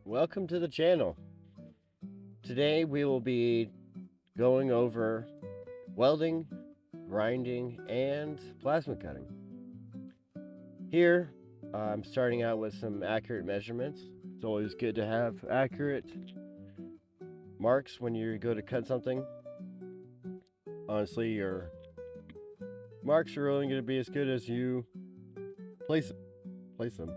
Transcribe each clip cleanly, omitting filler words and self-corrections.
welcome to the channel. Today we will be going over welding, grinding, and plasma cutting. Here, I'm starting out with some accurate measurements. It's always good to have accurate marks when you go to cut something. Honestly, your marks are only going to be as good as you place them.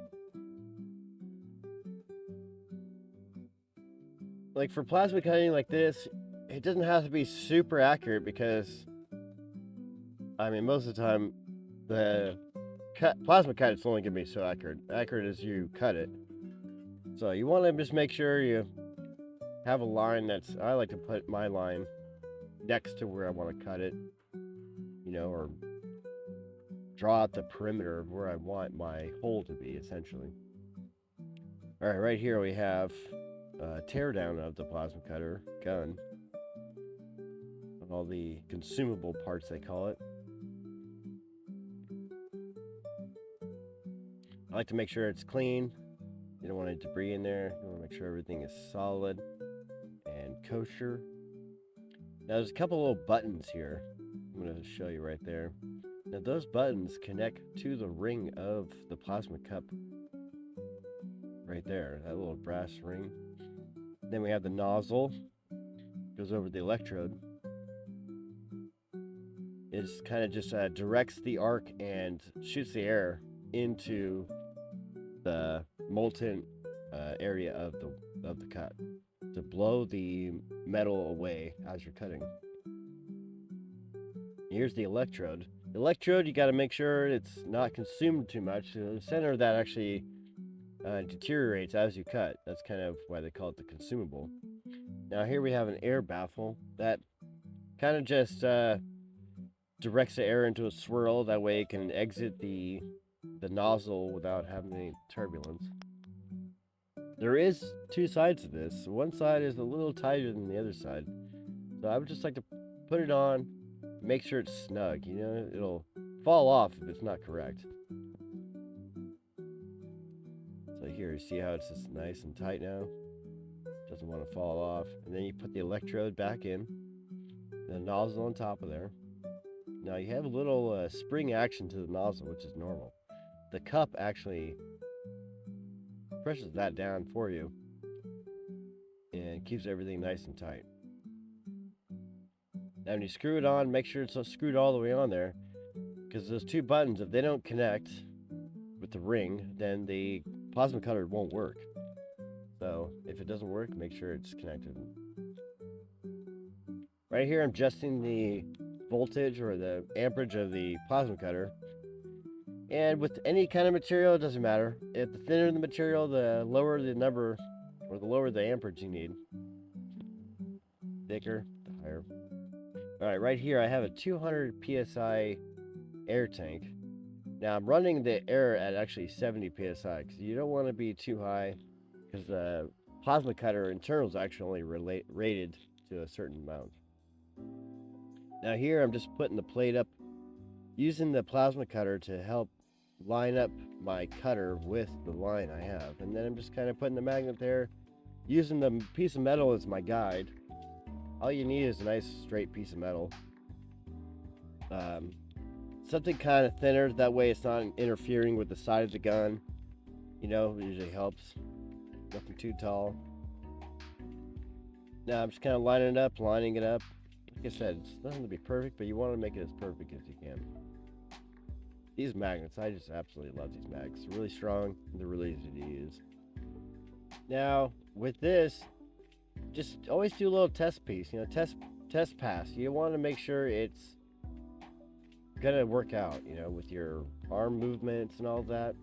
Like for plasma cutting like this, it doesn't have to be super accurate because, I mean, most of the time, the plasma cut is only going to be so accurate as you cut it. So you want to just make sure you have a line that's, I like to put my line next to where I want to cut it, or draw out the perimeter of where I want my hole to be, essentially. All right, right here we have a teardown of the plasma cutter gun. All the consumable parts, they call it. I like to make sure it's clean. You don't want any debris in there. You want to make sure everything is solid and kosher. Now there's a couple little buttons here. I'm going to show you right there. Now those buttons connect to the ring of the plasma cup. Right there, that little brass ring. Then we have the nozzle. Goes over the electrode. It kind of just directs the arc and shoots the air into the molten area of the cut to blow the metal away as you're cutting. Here's the electrode. The electrode, you got to make sure it's not consumed too much. The center of that actually deteriorates as you cut. That's kind of why they call it the consumable. Now here we have an air baffle that kind of just directs the air into a swirl. That way it can exit the nozzle without having any turbulence. There is two sides to this. One side is a little tighter than the other side. So I would just like to put it on, make sure it's snug. It'll fall off if it's not correct. So here, you see how it's just nice and tight now? Doesn't want to fall off. And then you put the electrode back in, the nozzle on top of there. Now you have a little spring action to the nozzle, which is normal. The cup actually presses that down for you and keeps everything nice and tight. Now when you screw it on, make sure it's screwed all the way on there, because those two buttons, if they don't connect with the ring, then the plasma cutter won't work. So if it doesn't work, make sure it's connected. Right here I'm adjusting the voltage or the amperage of the plasma cutter. And with any kind of material, it doesn't matter. If the thinner the material, the lower the number, or the lower the amperage you need. Thicker, the higher. Alright, right here I have a 200 psi air tank. Now I'm running the air at actually 70 psi because you don't want to be too high, because the plasma cutter internal is actually only rated to a certain amount. Now here I'm just putting the plate up, using the plasma cutter to help line up my cutter with the line I have. And then I'm just kind of putting the magnet there, using the piece of metal as my guide. All you need is a nice straight piece of metal. Something kind of thinner, that way it's not interfering with the side of the gun. It usually helps. Nothing too tall. Now I'm just kind of lining it up. Like I said, it's nothing to be perfect, but you want to make it as perfect as you can. These magnets, I just absolutely love these magnets. They're really strong, and they're really easy to use. Now, with this, just always do a little test piece, test pass. You want to make sure it's gonna work out, with your arm movements and all that.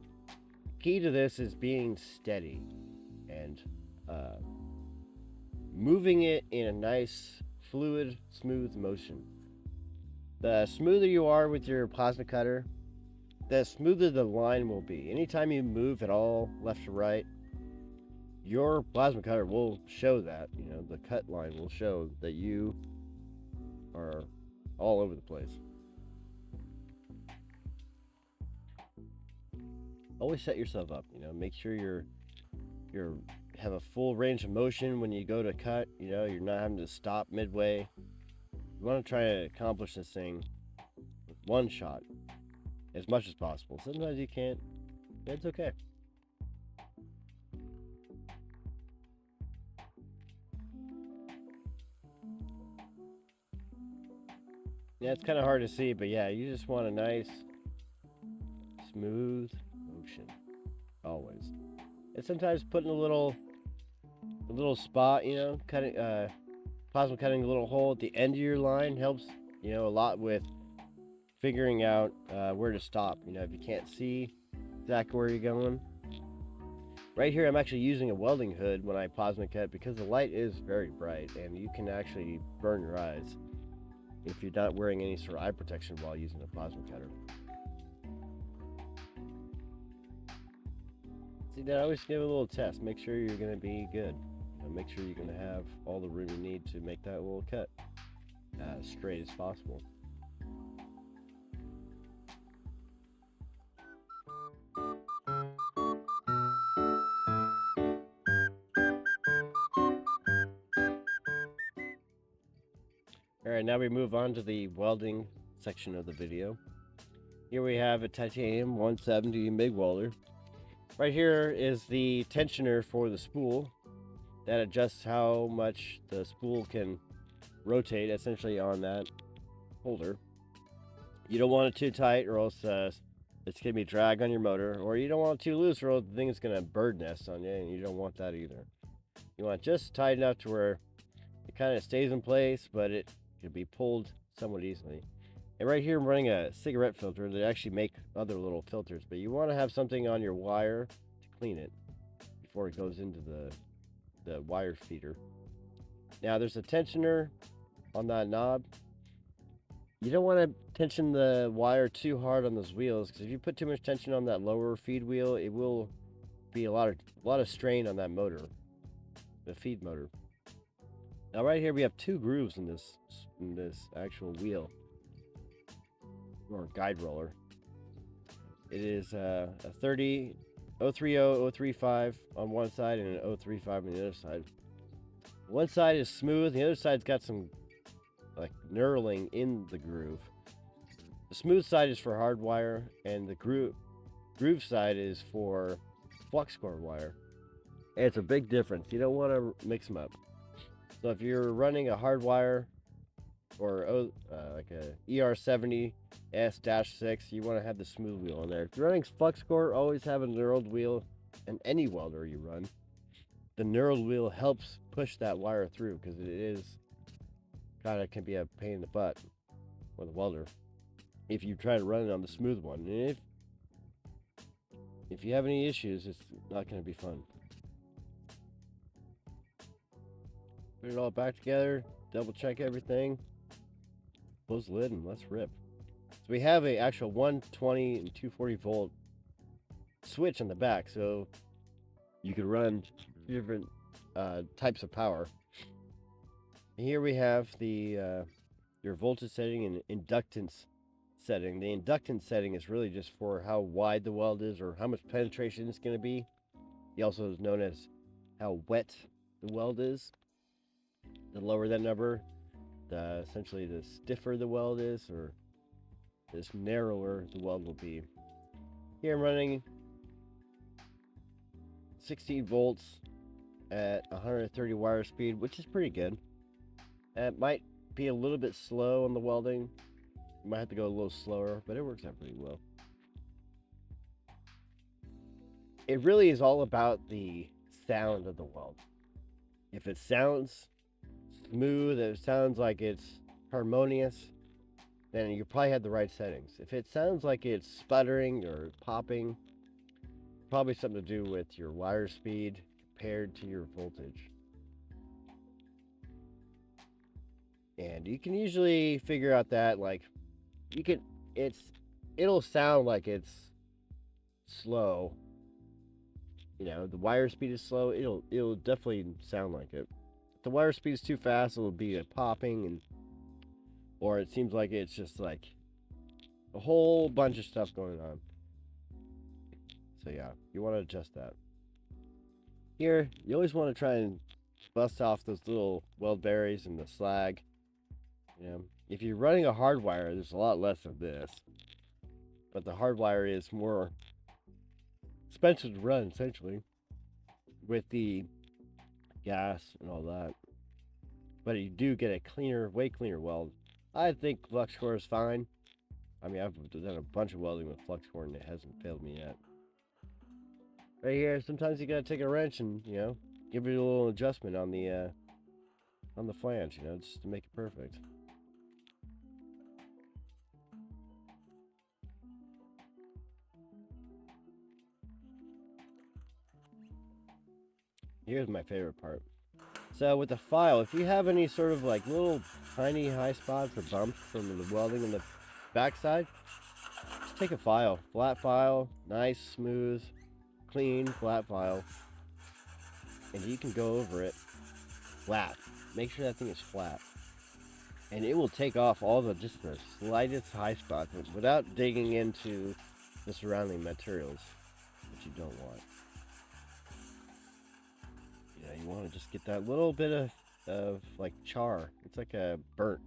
Key to this is being steady and moving it in a nice, fluid, smooth motion. The smoother you are with your plasma cutter, the smoother the line will be. Anytime you move at all left to right, your plasma cutter will show that. The cut line will show that you are all over the place. Always set yourself up, make sure you're have a full range of motion when you go to cut. You know, you're not having to stop midway. You want to try to accomplish this thing with one shot as much as possible. Sometimes you can't. It's okay. Yeah, it's kind of hard to see, but yeah, you just want a nice, smooth motion, always. And sometimes putting a little spot, you know, cutting, plasma cutting a little hole at the end of your line helps, you know, a lot with figuring out where to stop. You know, if you can't see exactly where you're going. Right here, I'm actually using a welding hood when I plasma cut because the light is very bright and you can actually burn your eyes if you're not wearing any sort of eye protection while using a plasma cutter. See, then I always give a little test. Make sure you're going to be good. You know, make sure you're going to have all the room you need to make that little cut as straight as possible. Alright, now we move on to the welding section of the video. Here we have a titanium 170 MIG welder. Right here is the tensioner for the spool that adjusts how much the spool can rotate essentially on that holder. You don't want it too tight or else it's going to be drag on your motor, or you don't want it too loose or else the thing is going to bird nest on you, and you don't want that either. You want it just tight enough to where it kind of stays in place, but it can be pulled somewhat easily. And right here I'm running a cigarette filter. They actually make other little filters, but you want to have something on your wire to clean it before it goes into the wire feeder. Now there's a tensioner on that knob. You don't want to tension the wire too hard on those wheels, because if you put too much tension on that lower feed wheel, it will be a lot of strain on that motor, the feed motor. Now right here we have two grooves in this actual wheel, or guide roller. It is a 030 035 on one side and an 035 on the other side. One side is smooth, the other side's got some like knurling in the groove. The smooth side is for hard wire, and the groove side is for flux core wire. And it's a big difference. You don't want to mix them up. So if you're running a hard wire or like a ER70S-6, you want to have the smooth wheel in there. If you're running flux core, always have a knurled wheel in any welder you run. The knurled wheel helps push that wire through, because it is kind of can be a pain in the butt with a welder if you try to run it on the smooth one. And if you have any issues, it's not going to be fun. Put it all back together, double check everything, close the lid, and let's rip. So we have a actual 120 and 240 volt switch on the back, so you could run different types of power. Here we have the your voltage setting and inductance setting. The inductance setting is really just for how wide the weld is or how much penetration it's going to be. It also is known as how wet the weld is. The lower that number, essentially the stiffer the weld is, or the narrower the weld will be. Here I'm running 16 volts at 130 wire speed, which is pretty good. It might be a little bit slow on the welding. You might have to go a little slower, but it works out pretty well. It really is all about the sound of the weld. If it sounds smooth, if it sounds like it's harmonious, then you probably had the right settings. If it sounds like it's sputtering or popping, probably something to do with your wire speed compared to your voltage. And you can usually figure out that, like, it'll sound like it's slow. You know, the wire speed is slow, it'll definitely sound like it. If the wire speed is too fast, it'll be a popping, or it seems like it's just like a whole bunch of stuff going on. So yeah, you want to adjust that. Here, you always want to try and bust off those little weld berries and the slag. You know, if you're running a hard wire, there's a lot less of this. But the hard wire is more expensive to run, essentially, with the gas and all that. But you do get a cleaner, way cleaner weld. I think flux core is fine. I mean, I've done a bunch of welding with flux core and it hasn't failed me yet. Right here, sometimes you gotta take a wrench and, you know, give it a little adjustment on the flange, you know, just to make it perfect. Here's my favorite part. So with the file, if you have any sort of like little tiny high spots or bumps from the welding in the backside, just take a file, flat file, nice, smooth, clean, flat file, and you can go over it flat. Make sure that thing is flat. And it will take off all the just the slightest high spots without digging into the surrounding materials, which you don't want. Yeah, you want to just get that little bit of like char. It's like a burnt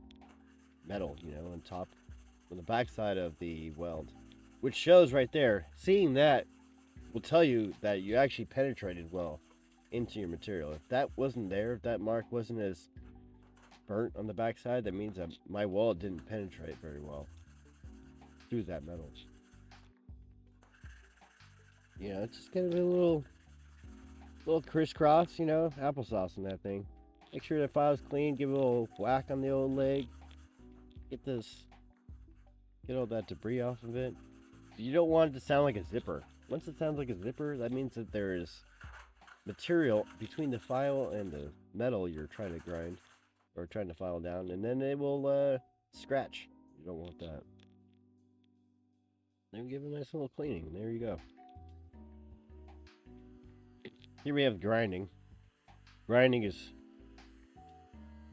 metal, you know, on top, on the backside of the weld, which shows right there. Seeing that will tell you that you actually penetrated well into your material. If that wasn't there, if that mark wasn't as burnt on the backside, that means that my weld didn't penetrate very well through that metal. You know, it's just kind of a little crisscross, you know, applesauce in that thing. Make sure the file's clean, give it a little whack on the old leg. Get all that debris off of it. You don't want it to sound like a zipper. Once it sounds like a zipper, that means that there is material between the file and the metal you're trying to grind or trying to file down, and then it will scratch. You don't want that. Then give it a nice little cleaning. There you go. Here we have grinding. Grinding is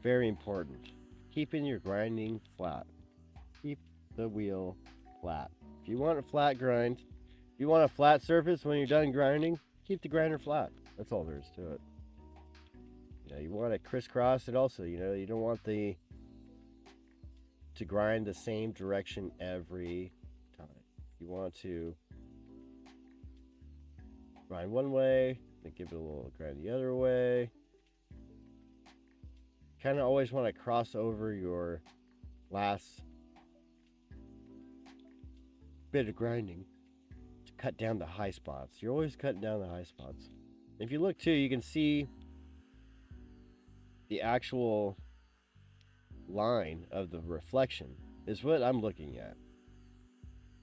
very important. Keeping your grinding flat. Keep the wheel flat. If you want a flat grind, if you want a flat surface when you're done grinding, keep the grinder flat. That's all there is to it. You know, you want to crisscross it also. You know, you don't want to grind the same direction every time. You want to grind one way, then give it a little grind the other way. Kind of always want to cross over your last bit of grinding to cut down the high spots. You're always cutting down the high spots. If you look too, you can see the actual line of the reflection is what I'm looking at.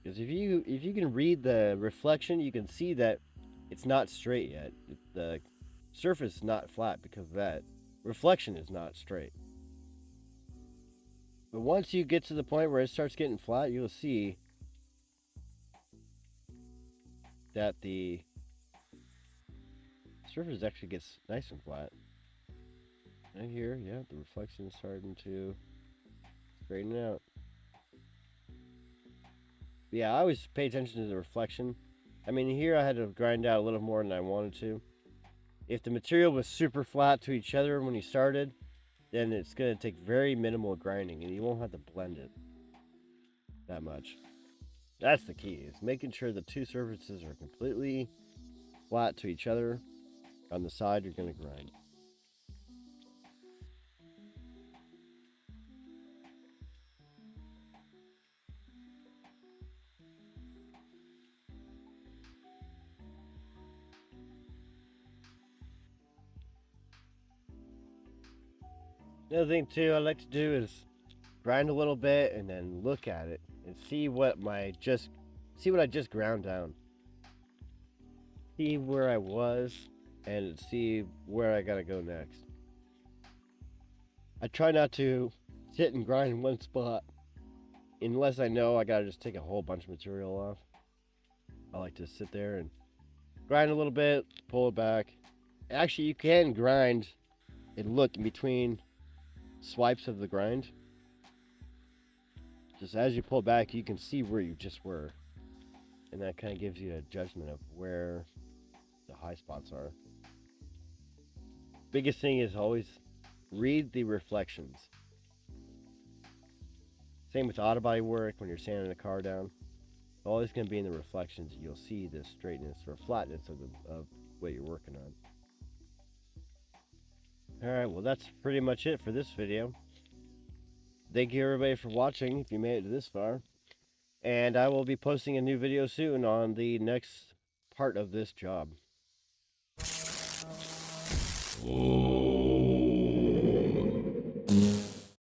Because if you can read the reflection, you can see that it's not straight yet. The surface is not flat because that reflection is not straight. But once you get to the point where it starts getting flat, you'll see that the surface actually gets nice and flat. Right here, yeah, the reflection is starting to straighten out. But yeah, I always pay attention to the reflection. I mean, here I had to grind out a little more than I wanted to. If the material was super flat to each other when you started, then it's going to take very minimal grinding and you won't have to blend it that much. That's the key, is making sure the two surfaces are completely flat to each other on the side you're going to grind. The other thing too I like to do is grind a little bit and then look at it and see what I just ground down. See where I was and see where I gotta go next. I try not to sit and grind in one spot unless I know I gotta just take a whole bunch of material off. I like to sit there and grind a little bit, pull it back. Actually, you can grind and look in between swipes of the grind. Just as you pull back, you can see where you just were, and that kind of gives you a judgment of where the high spots are. biggest thing is always read the reflections. Same with auto body work when you're sanding a car down. Always going to be in the reflections. You'll see the straightness or flatness of what you're working on. Alright, well that's pretty much it for this video. Thank you everybody for watching if you made it to this far. And I will be posting a new video soon on the next part of this job.